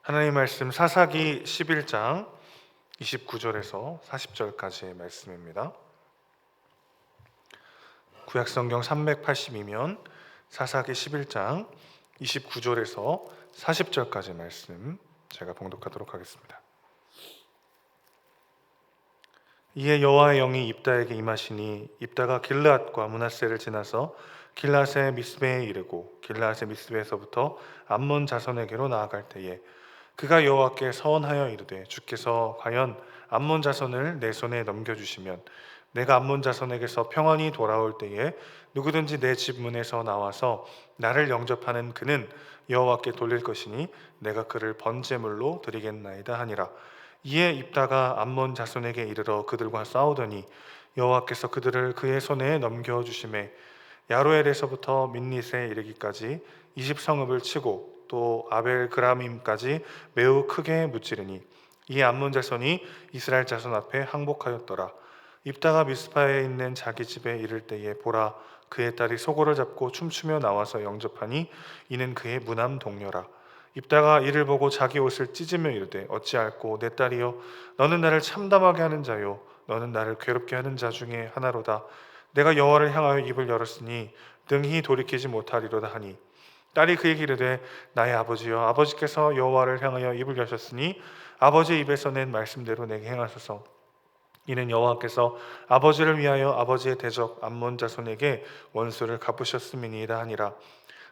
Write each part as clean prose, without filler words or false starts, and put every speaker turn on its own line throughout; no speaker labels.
하나님 말씀 사사기 11장 29절에서 40절까지의 말씀입니다. 구약성경 382면 사사기 11장 29절에서 40절까지 말씀 제가 봉독하도록 하겠습니다. 이에 여호와의 영이 입다에게 임하시니 입다가 길르앗과 므낫세를 지나서 길르앗의 미스베에 이르고 길르앗의 미스베에서부터 암몬 자손에게로 나아갈 때에 그가 여호와께 서원하여 이르되 주께서 과연 암몬 자손을 내 손에 넘겨주시면 내가 암몬 자손에게서 평안히 돌아올 때에 누구든지 내 집 문에서 나와서 나를 영접하는 그는 여호와께 돌릴 것이니 내가 그를 번제물로 드리겠나이다 하니라. 이에 입다가 암몬 자손에게 이르러 그들과 싸우더니 여호와께서 그들을 그의 손에 넘겨주시매 야로엘에서부터 민닛에 이르기까지 20성읍을 치고 또 아벨 그라밈까지 매우 크게 무찌르니 이 암몬 자손이 이스라엘 자손 앞에 항복하였더라. 입다가 미스파에 있는 자기 집에 이를 때에 보라 그의 딸이 소고를 잡고 춤추며 나와서 영접하니 이는 그의 무남 동료라. 입다가 이를 보고 자기 옷을 찢으며 이르되 어찌할꼬 내 딸이여 너는 나를 참담하게 하는 자요 너는 나를 괴롭게 하는 자 중에 하나로다. 내가 여호와를 향하여 입을 열었으니 능히 돌이키지 못하리로다 하니 딸이 그에게 이르되 나의 아버지여 아버지께서 여호와를 향하여 입을 여셨으니 아버지의 입에서 낸 말씀대로 내게 행하소서. 이는 여호와께서 아버지를 위하여 아버지의 대적 암몬 자손에게 원수를 갚으셨음이니이다 하니라.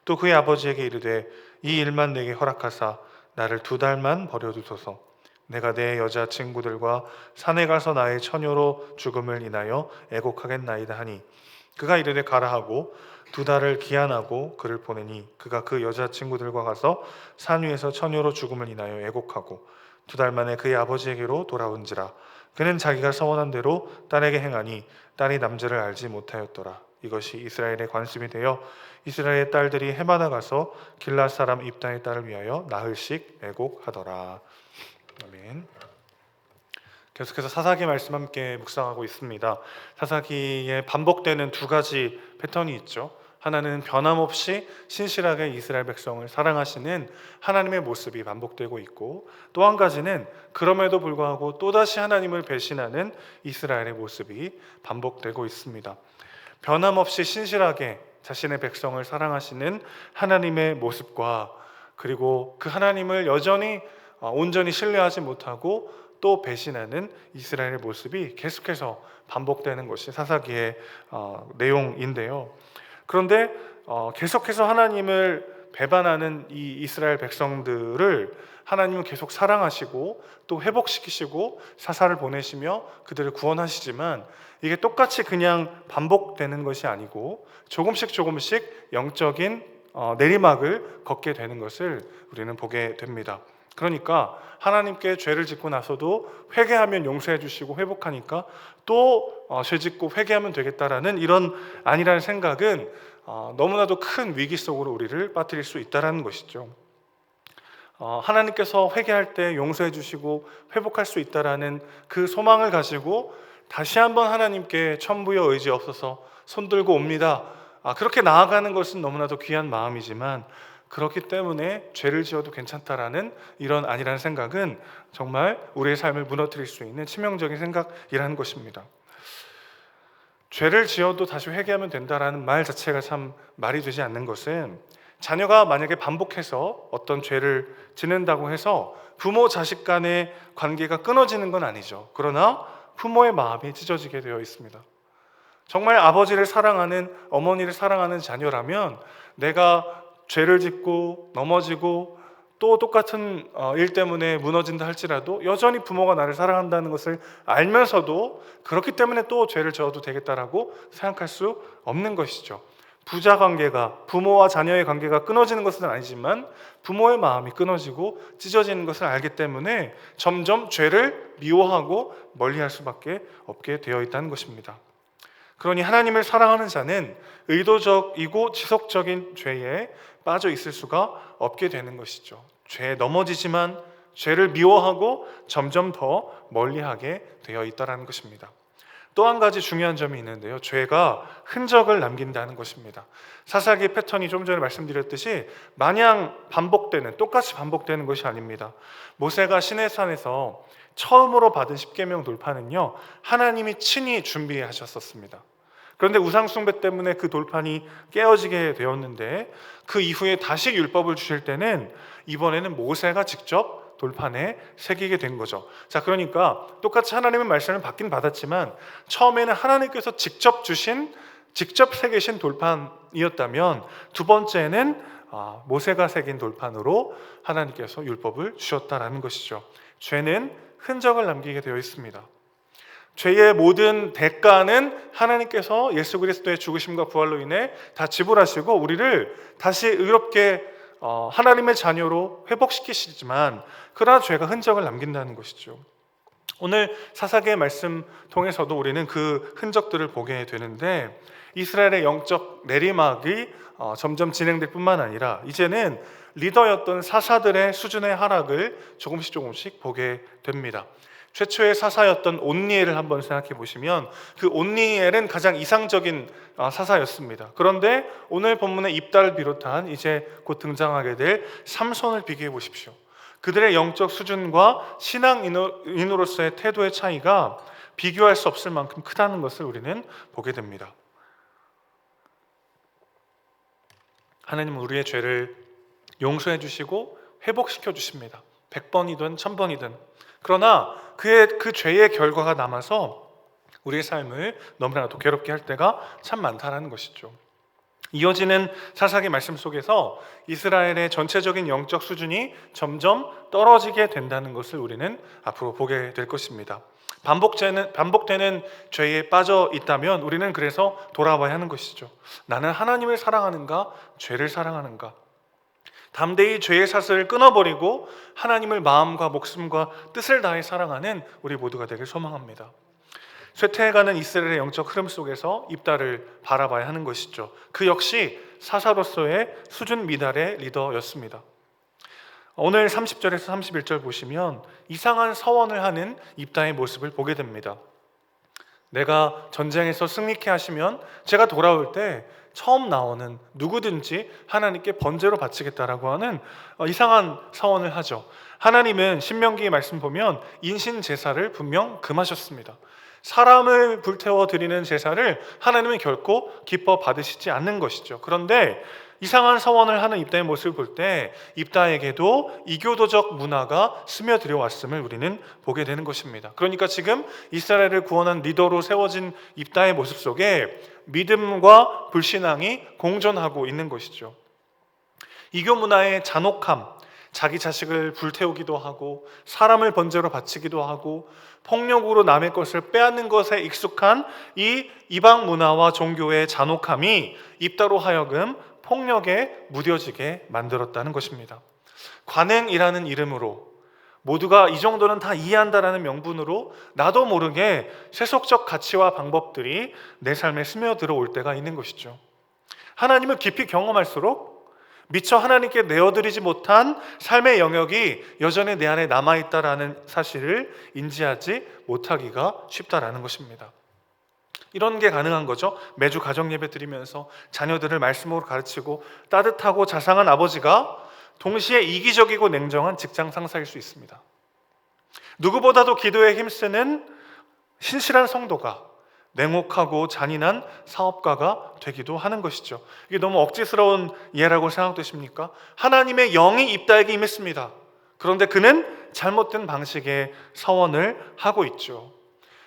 또 그의 아버지에게 이르되 이 일만 내게 허락하사 나를 2달만 버려두소서. 내가 내 여자 친구들과 산에 가서 나의 처녀로 죽음을 인하여 애곡하겠나이다 하니 그가 이르되 가라 하고 2달을 기한하고 그를 보내니 그가 그 여자 친구들과 가서 산 위에서 처녀로 죽음을 인하여 애곡하고 2달 만에 그의 아버지에게로 돌아온지라. 그는 자기가 서원한 대로 딸에게 행하니 딸이 남자를 알지 못하였더라. 이것이 이스라엘의 관습이 되어 이스라엘의 딸들이 해마다 가서 길앗 사람 입다의 딸을 위하여 나흘씩 애곡하더라. 아멘. 계속해서 사사기 말씀 함께 묵상하고 있습니다. 사사기에 반복되는 2가지 패턴이 있죠. 하나는 변함없이 신실하게 이스라엘 백성을 사랑하시는 하나님의 모습이 반복되고 있고, 또 한 가지는 그럼에도 불구하고 또다시 하나님을 배신하는 이스라엘의 모습이 반복되고 있습니다. 변함없이 신실하게 자신의 백성을 사랑하시는 하나님의 모습과, 그리고 그 하나님을 여전히 온전히 신뢰하지 못하고 또 배신하는 이스라엘의 모습이 계속해서 반복되는 것이 사사기의 내용인데요. 그런데 계속해서 하나님을 배반하는 이 이스라엘 백성들을 하나님은 계속 사랑하시고 또 회복시키시고 사사를 보내시며 그들을 구원하시지만 이게 똑같이 그냥 반복되는 것이 아니고 조금씩 영적인 내리막을 걷게 되는 것을 우리는 보게 됩니다. 그러니까 하나님께 죄를 짓고 나서도 회개하면 용서해 주시고 회복하니까 또 죄 짓고 회개하면 되겠다라는 이런 아니라는 생각은 너무나도 큰 위기 속으로 우리를 빠뜨릴 수 있다는 것이죠. 하나님께서 회개할 때 용서해 주시고 회복할 수 있다라는 그 소망을 가지고 다시 한번 하나님께 천부여 의지 없어서 손들고 옵니다. 그렇게 나아가는 것은 너무나도 귀한 마음이지만 그렇기 때문에 죄를 지어도 괜찮다라는 이런 아니라는 생각은 정말 우리의 삶을 무너뜨릴 수 있는 치명적인 생각이라는 것입니다. 죄를 지어도 다시 회개하면 된다라는 말 자체가 참 말이 되지 않는 것은, 자녀가 만약에 반복해서 어떤 죄를 짓는다고 해서 부모 자식 간의 관계가 끊어지는 건 아니죠. 그러나 부모의 마음이 찢어지게 되어 있습니다. 정말 아버지를 사랑하는, 어머니를 사랑하는 자녀라면 내가 죄를 짓고 넘어지고 또 똑같은 일 때문에 무너진다 할지라도 여전히 부모가 나를 사랑한다는 것을 알면서도 그렇기 때문에 또 죄를 지어도 되겠다라고 생각할 수 없는 것이죠. 부자 관계가, 부모와 자녀의 관계가 끊어지는 것은 아니지만 부모의 마음이 끊어지고 찢어지는 것을 알기 때문에 점점 죄를 미워하고 멀리할 수밖에 없게 되어 있다는 것입니다. 그러니 하나님을 사랑하는 자는 의도적이고 지속적인 죄에 빠져 있을 수가 없게 되는 것이죠. 죄에 넘어지지만 죄를 미워하고 점점 더 멀리하게 되어 있다는 것입니다. 또 한 가지 중요한 점이 있는데요. 죄가 흔적을 남긴다는 것입니다. 사사기 패턴이 좀 전에 말씀드렸듯이 마냥 똑같이 반복되는 것이 아닙니다. 모세가 시내산에서 처음으로 받은 십계명 돌판은요, 하나님이 친히 준비하셨었습니다. 그런데 우상숭배 때문에 그 돌판이 깨어지게 되었는데, 그 이후에 다시 율법을 주실 때는 이번에는 모세가 직접 돌판에 새기게 된 거죠. 자, 그러니까 똑같이 하나님의 말씀을 받긴 받았지만 처음에는 하나님께서 직접 새기신 돌판이었다면, 두 번째는 모세가 새긴 돌판으로 하나님께서 율법을 주셨다라는 것이죠. 죄는 흔적을 남기게 되어 있습니다. 죄의 모든 대가는 하나님께서 예수 그리스도의 죽으심과 부활로 인해 다 지불하시고 우리를 다시 의롭게 하나님의 자녀로 회복시키시지만, 그러나 죄가 흔적을 남긴다는 것이죠. 오늘 사사기의 말씀 통해서도 우리는 그 흔적들을 보게 되는데, 이스라엘의 영적 내리막이 점점 진행될 뿐만 아니라 이제는 리더였던 사사들의 수준의 하락을 조금씩 보게 됩니다. 최초의 사사였던 온니엘을 한번 생각해 보시면 그 온니엘은 가장 이상적인 사사였습니다. 그런데 오늘 본문의 입다를 비롯한 이제 곧 등장하게 될 삼손을 비교해 보십시오. 그들의 영적 수준과 신앙인으로서의 태도의 차이가 비교할 수 없을 만큼 크다는 것을 우리는 보게 됩니다. 하나님은 우리의 죄를 용서해 주시고 회복시켜 주십니다. 100번이든 1000번이든. 그러나 그 죄의 결과가 남아서 우리의 삶을 너무나도 괴롭게 할 때가 참 많다라는 것이죠. 이어지는 사사기 말씀 속에서 이스라엘의 전체적인 영적 수준이 점점 떨어지게 된다는 것을 우리는 앞으로 보게 될 것입니다. 반복되는 죄에 빠져 있다면 우리는 그래서 돌아봐야 하는 것이죠. 나는 하나님을 사랑하는가, 죄를 사랑하는가? 담대히 죄의 사슬을 끊어버리고 하나님을 마음과 목숨과 뜻을 다해 사랑하는 우리 모두가 되길 소망합니다. 쇠퇴해가는 이스라엘의 영적 흐름 속에서 입다를 바라봐야 하는 것이죠. 그 역시 사사로서의 수준 미달의 리더였습니다. 오늘 30절에서 31절 보시면 이상한 서원을 하는 입다의 모습을 보게 됩니다. 내가 전쟁에서 승리케 하시면 제가 돌아올 때 처음 나오는 누구든지 하나님께 번제로 바치겠다라고 하는 이상한 서원을 하죠. 하나님은 신명기의 말씀 보면 인신 제사를 분명 금하셨습니다. 사람을 불태워 드리는 제사를 하나님은 결코 기뻐 받으시지 않는 것이죠. 그런데 이상한 서원을 하는 입다의 모습을 볼 때 입다에게도 이교도적 문화가 스며들어 왔음을 우리는 보게 되는 것입니다. 그러니까 지금 이스라엘을 구원한 리더로 세워진 입다의 모습 속에 믿음과 불신앙이 공존하고 있는 것이죠. 이교 문화의 잔혹함, 자기 자식을 불태우기도 하고 사람을 번제로 바치기도 하고 폭력으로 남의 것을 빼앗는 것에 익숙한 이 이방 문화와 종교의 잔혹함이 입다로 하여금 폭력에 무뎌지게 만들었다는 것입니다. 관행이라는 이름으로 모두가 이 정도는 다 이해한다라는 명분으로 나도 모르게 세속적 가치와 방법들이 내 삶에 스며들어 올 때가 있는 것이죠. 하나님을 깊이 경험할수록 미처 하나님께 내어드리지 못한 삶의 영역이 여전히 내 안에 남아있다라는 사실을 인지하지 못하기가 쉽다라는 것입니다. 이런 게 가능한 거죠. 매주 가정 예배 드리면서 자녀들을 말씀으로 가르치고 따뜻하고 자상한 아버지가 동시에 이기적이고 냉정한 직장 상사일 수 있습니다. 누구보다도 기도에 힘쓰는 신실한 성도가 냉혹하고 잔인한 사업가가 되기도 하는 것이죠. 이게 너무 억지스러운 이해라고 생각되십니까? 하나님의 영이 입다에게 임했습니다. 그런데 그는 잘못된 방식의 서원을 하고 있죠.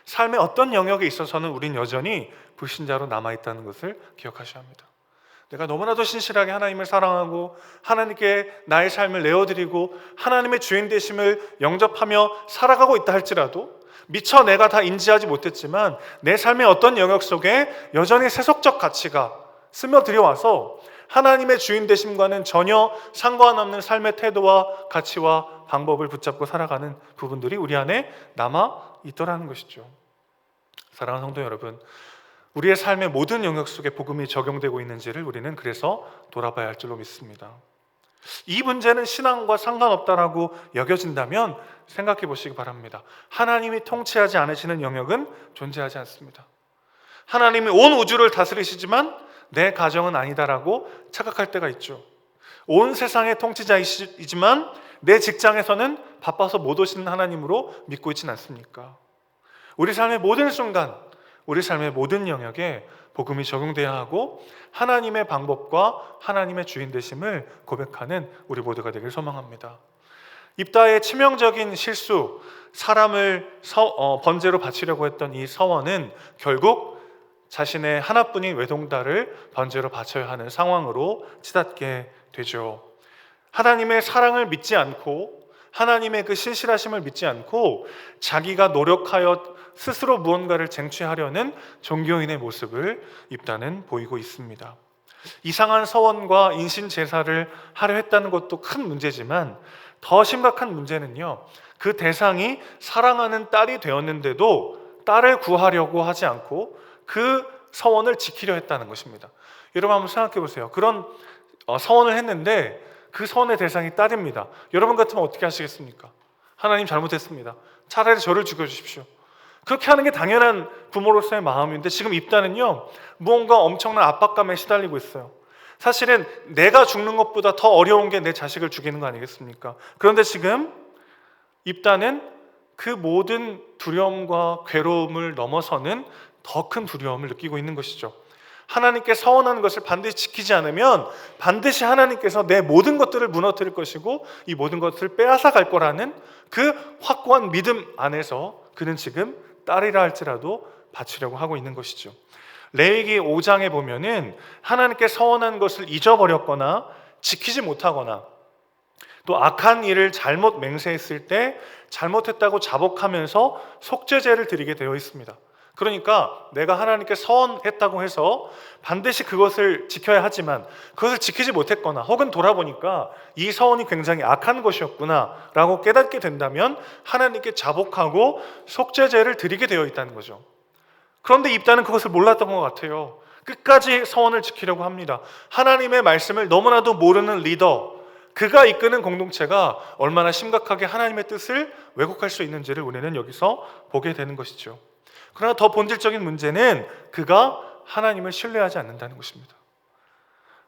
삶의 어떤 영역에 있어서는 우린 여전히 불신자로 남아있다는 것을 기억하셔야 합니다. 내가 너무나도 신실하게 하나님을 사랑하고 하나님께 나의 삶을 내어드리고 하나님의 주인 되심을 영접하며 살아가고 있다 할지라도 미처 내가 다 인지하지 못했지만 내 삶의 어떤 영역 속에 여전히 세속적 가치가 스며들어와서 하나님의 주인 되심과는 전혀 상관없는 삶의 태도와 가치와 방법을 붙잡고 살아가는 부분들이 우리 안에 남아 있더라는 것이죠. 사랑하는 성도 여러분, 우리의 삶의 모든 영역 속에 복음이 적용되고 있는지를 우리는 그래서 돌아봐야 할 줄로 믿습니다. 이 문제는 신앙과 상관없다라고 여겨진다면 생각해 보시기 바랍니다. 하나님이 통치하지 않으시는 영역은 존재하지 않습니다. 하나님이 온 우주를 다스리시지만 내 가정은 아니다라고 착각할 때가 있죠. 온 세상의 통치자이지만 내 직장에서는 바빠서 못 오시는 하나님으로 믿고 있지는 않습니까? 우리 삶의 모든 순간, 우리 삶의 모든 영역에 복음이 적용돼야 하고 하나님의 방법과 하나님의 주인 되심을 고백하는 우리 모두가 되길 소망합니다. 입다의 치명적인 실수, 사람을 번제로 바치려고 했던 이 서원은 결국 자신의 하나뿐인 외동딸을 번제로 바쳐야 하는 상황으로 치닫게 되죠. 하나님의 사랑을 믿지 않고 하나님의 그 신실하심을 믿지 않고 자기가 노력하여 스스로 무언가를 쟁취하려는 종교인의 모습을 입다는 보이고 있습니다. 이상한 서원과 인신 제사를 하려 했다는 것도 큰 문제지만 더 심각한 문제는요, 그 대상이 사랑하는 딸이 되었는데도 딸을 구하려고 하지 않고 그 서원을 지키려 했다는 것입니다. 여러분 한번 생각해 보세요. 그런 서원을 했는데 그 서원의 대상이 딸입니다. 여러분 같으면 어떻게 하시겠습니까? 하나님 잘못했습니다. 차라리 저를 죽여주십시오. 그렇게 하는 게 당연한 부모로서의 마음인데 지금 입다는요, 무언가 엄청난 압박감에 시달리고 있어요. 사실은 내가 죽는 것보다 더 어려운 게 내 자식을 죽이는 거 아니겠습니까? 그런데 지금 입다는 그 모든 두려움과 괴로움을 넘어서는 더 큰 두려움을 느끼고 있는 것이죠. 하나님께 서원하는 것을 반드시 지키지 않으면 반드시 하나님께서 내 모든 것들을 무너뜨릴 것이고 이 모든 것을 빼앗아 갈 거라는 그 확고한 믿음 안에서 그는 지금 딸이라 할지라도 바치려고 하고 있는 것이죠. 레위기 5장에 보면은 하나님께 서원한 것을 잊어버렸거나 지키지 못하거나 또 악한 일을 잘못 맹세했을 때 잘못했다고 자복하면서 속죄제를 드리게 되어 있습니다. 그러니까 내가 하나님께 서원했다고 해서 반드시 그것을 지켜야 하지만 그것을 지키지 못했거나 혹은 돌아보니까 이 서원이 굉장히 악한 것이었구나 라고 깨닫게 된다면 하나님께 자복하고 속죄제를 드리게 되어 있다는 거죠. 그런데 입다는 그것을 몰랐던 것 같아요. 끝까지 서원을 지키려고 합니다. 하나님의 말씀을 너무나도 모르는 리더, 그가 이끄는 공동체가 얼마나 심각하게 하나님의 뜻을 왜곡할 수 있는지를 우리는 여기서 보게 되는 것이죠. 그러나 더 본질적인 문제는 그가 하나님을 신뢰하지 않는다는 것입니다.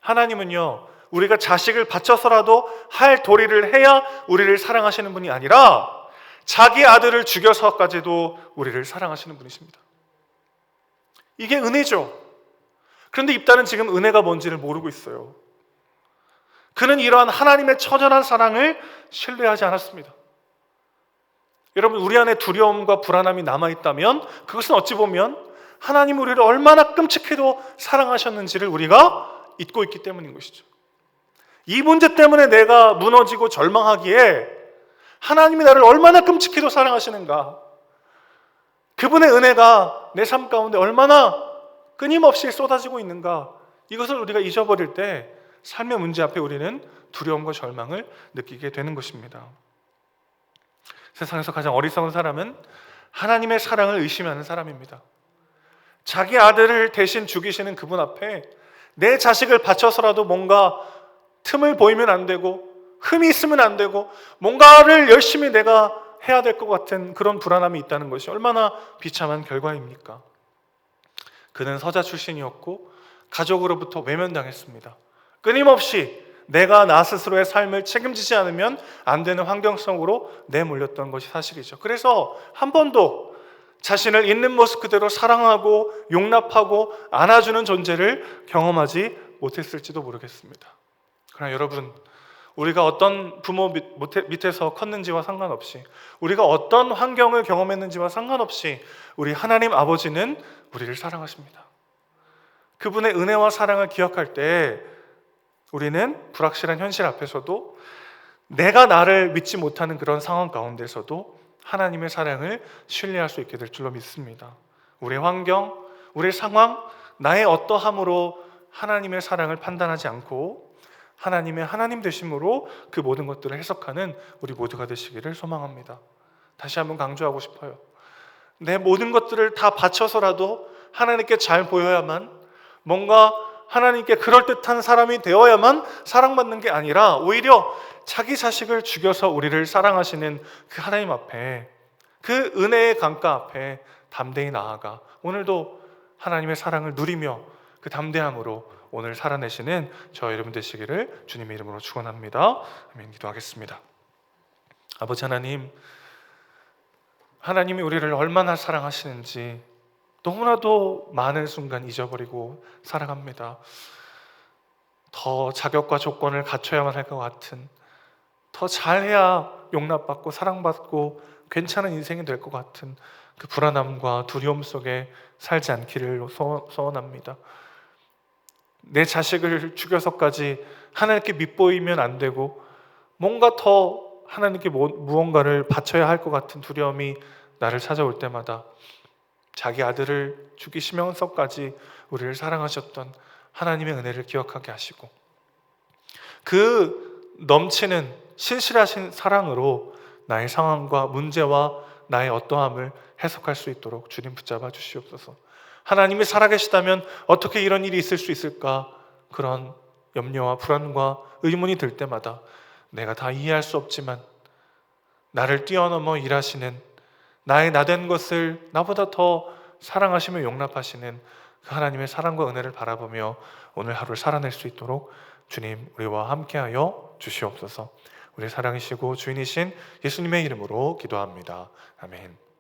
하나님은요, 우리가 자식을 바쳐서라도 할 도리를 해야 우리를 사랑하시는 분이 아니라 자기 아들을 죽여서까지도 우리를 사랑하시는 분이십니다. 이게 은혜죠. 그런데 입다는 지금 은혜가 뭔지를 모르고 있어요. 그는 이러한 하나님의 처절한 사랑을 신뢰하지 않았습니다. 여러분, 우리 안에 두려움과 불안함이 남아있다면 그것은 어찌 보면 하나님 우리를 얼마나 끔찍해도 사랑하셨는지를 우리가 잊고 있기 때문인 것이죠. 이 문제 때문에 내가 무너지고 절망하기에 하나님이 나를 얼마나 끔찍해도 사랑하시는가, 그분의 은혜가 내 삶 가운데 얼마나 끊임없이 쏟아지고 있는가, 이것을 우리가 잊어버릴 때 삶의 문제 앞에 우리는 두려움과 절망을 느끼게 되는 것입니다. 세상에서 가장 어리석은 사람은 하나님의 사랑을 의심하는 사람입니다. 자기 아들을 대신 죽이시는 그분 앞에 내 자식을 바쳐서라도 뭔가 틈을 보이면 안 되고 흠이 있으면 안 되고 뭔가를 열심히 내가 해야 될 것 같은 그런 불안함이 있다는 것이 얼마나 비참한 결과입니까? 그는 서자 출신이었고 가족으로부터 외면당했습니다. 끊임없이 내가 나 스스로의 삶을 책임지지 않으면 안 되는 환경 속으로 내몰렸던 것이 사실이죠. 그래서 한 번도 자신을 있는 모습 그대로 사랑하고 용납하고 안아주는 존재를 경험하지 못했을지도 모르겠습니다. 그러나 여러분, 우리가 어떤 부모 밑에서 컸는지와 상관없이, 우리가 어떤 환경을 경험했는지와 상관없이 우리 하나님 아버지는 우리를 사랑하십니다. 그분의 은혜와 사랑을 기억할 때 우리는 불확실한 현실 앞에서도 내가 나를 믿지 못하는 그런 상황 가운데서도 하나님의 사랑을 신뢰할 수 있게 될 줄로 믿습니다. 우리의 환경, 우리의 상황, 나의 어떠함으로 하나님의 사랑을 판단하지 않고 하나님의 하나님 되심으로 그 모든 것들을 해석하는 우리 모두가 되시기를 소망합니다. 다시 한번 강조하고 싶어요. 내 모든 것들을 다 바쳐서라도 하나님께 잘 보여야만, 뭔가 하나님께 그럴듯한 사람이 되어야만 사랑받는 게 아니라 오히려 자기 자식을 죽여서 우리를 사랑하시는 그 하나님 앞에, 그 은혜의 강가 앞에 담대히 나아가 오늘도 하나님의 사랑을 누리며 그 담대함으로 오늘 살아내시는 저 여러분 되시기를 주님의 이름으로 축원합니다. 아멘. 기도하겠습니다. 아버지 하나님, 하나님이 우리를 얼마나 사랑하시는지 너무나도 많은 순간 잊어버리고 살아갑니다. 더 자격과 조건을 갖춰야만 할 것 같은, 더 잘해야 용납받고 사랑받고 괜찮은 인생이 될 것 같은 그 불안함과 두려움 속에 살지 않기를 소원합니다. 내 자식을 죽여서까지 하나님께 밉보이면 안 되고 뭔가 더 하나님께 무언가를 바쳐야 할 것 같은 두려움이 나를 찾아올 때마다 자기 아들을 죽이시면서까지 우리를 사랑하셨던 하나님의 은혜를 기억하게 하시고 그 넘치는 신실하신 사랑으로 나의 상황과 문제와 나의 어떠함을 해석할 수 있도록 주님 붙잡아 주시옵소서. 하나님이 살아계시다면 어떻게 이런 일이 있을 수 있을까? 그런 염려와 불안과 의문이 들 때마다 내가 다 이해할 수 없지만 나를 뛰어넘어 일하시는, 나의 나된 것을 나보다 더 사랑하시며 용납하시는 그 하나님의 사랑과 은혜를 바라보며 오늘 하루를 살아낼 수 있도록 주님 우리와 함께하여 주시옵소서. 우리 사랑이시고 주인이신 예수님의 이름으로 기도합니다. 아멘.